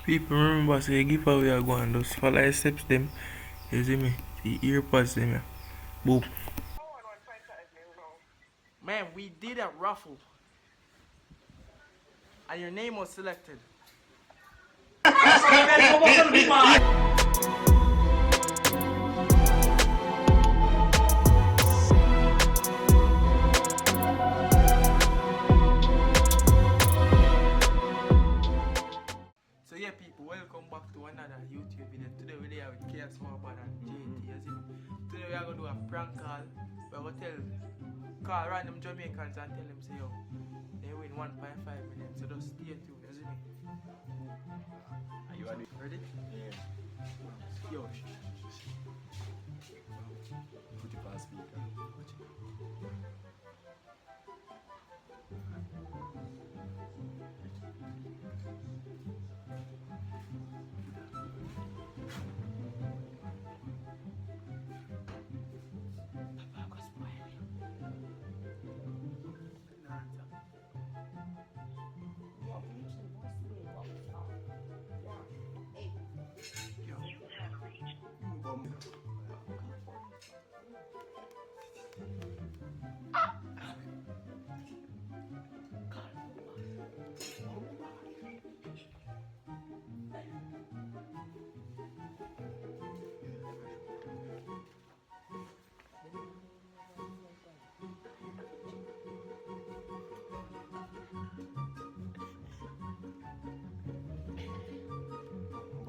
People remember say giveaway are going, just follow the steps them. You see me? The earpods them. Yeah. Boom. Man, we did a raffle. And your name was selected. So yeah people, welcome back to another YouTube video. Today we are with Kia Smallbad and JT. You see me? Today we are going to do a prank call. We are going to call random Jamaicans and tell them say yo, they win 1.5 million. So just stay tuned, you see me? Are you Ready? Yeah. Yo, Put it on speaker.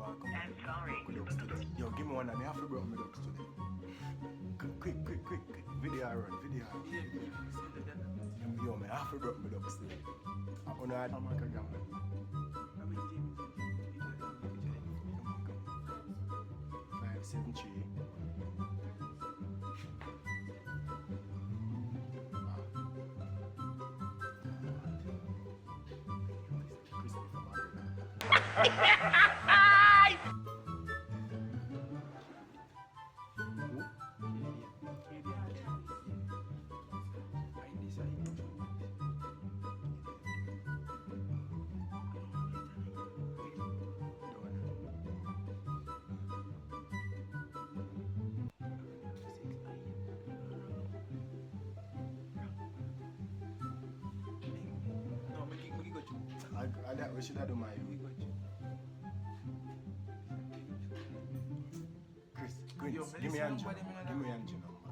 I'm sorry. Yo, give me one and I have to bring my ducks today. Quick. Video run. Yo, man, I have to bring my ducks today. I'm gonna add my camera. 573. We should have done my Chris, give me Angie. Give me Angie number.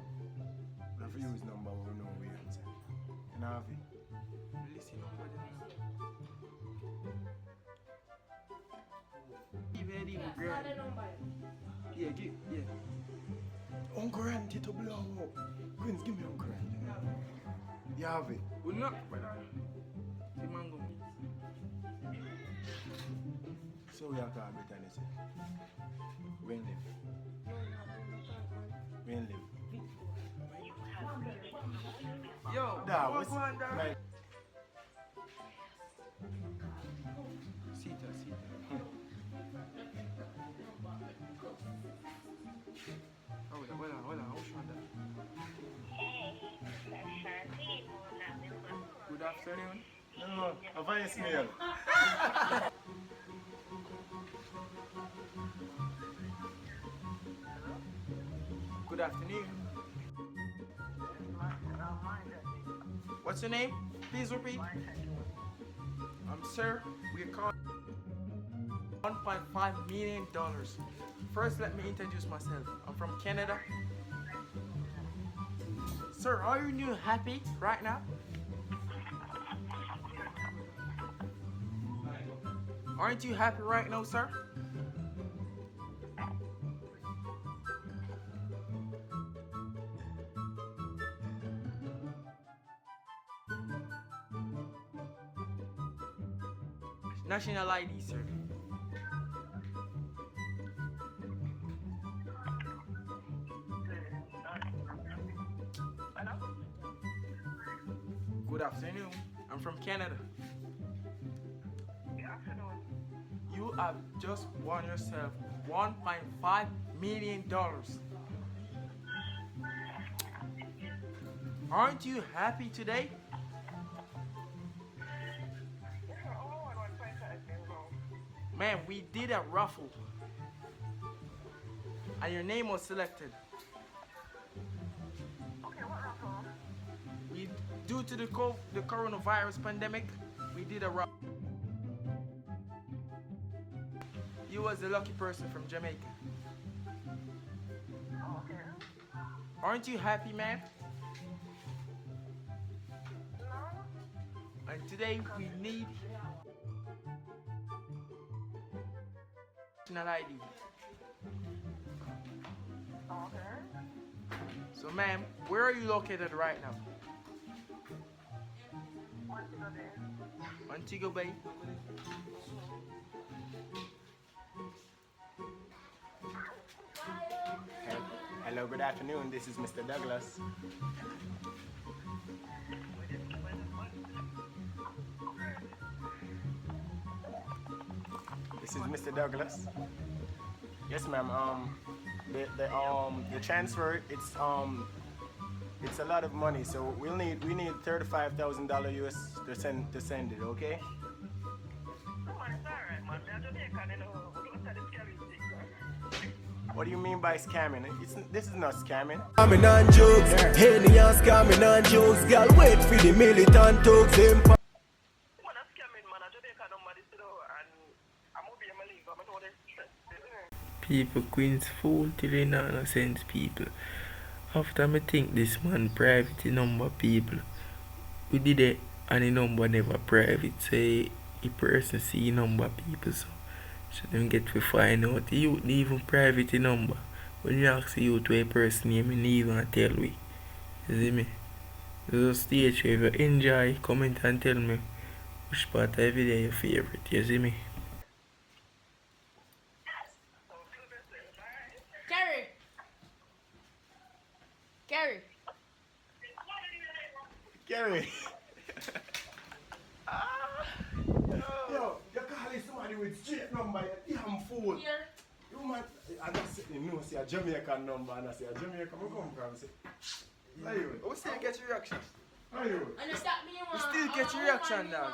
If you use number, we know we answer. And have it. listen. Yeah. Uncle Randy to blow up. Queens, give me Uncle Randy. You have it. We're not, brother. The mango. So we have to have it and it's when live. Yo, What's going down? like, Sita. Hold on. Who's on that? Good afternoon. no, a voicemail. Good afternoon. What's your name? Please repeat. Sir, we are calling $1.5 million. First, let me introduce myself. I'm from Canada. Sir, are you happy right now? Aren't you happy right now, sir? National ID, sir. Good afternoon. I'm from Canada. Good afternoon. You have just won yourself $1.5 million. Aren't you happy today? Man, we did a raffle. And your name was selected. Okay, what raffle? Due to the coronavirus pandemic, we did a raffle. You was the lucky person from Jamaica. Oh, okay. Aren't you happy, man? No? And today we need national ID. Okay. So, ma'am, where are you located right now? Montego Bay. Hello, good afternoon. This is Mr. Douglas. This is Mr. Douglas. Yes, ma'am. The transfer it's a lot of money, so we need $35,000 US to send it. Okay. What do you mean by scamming? This is not scamming. Scamming on jokes, Henny and scamming on jokes. Girl, wait for the militant thugs. People Queen's fool till they not no sense people. After me think this man private number people. We did it and the number never private. So a person see number people so them get to find out the youth even private number. When you ask the youth to a person name you even tell we. You see me? There's a stage where if you enjoy, comment and tell me which part of every day your favorite. You see me? Gary. Yo, you're calling somebody with straight number, you damn fool. Here. You man, I just say, no, say a Jamaican number, and I say a Jamaican, where come from? Say, We still get your reaction. are you? We still get your reaction, dog.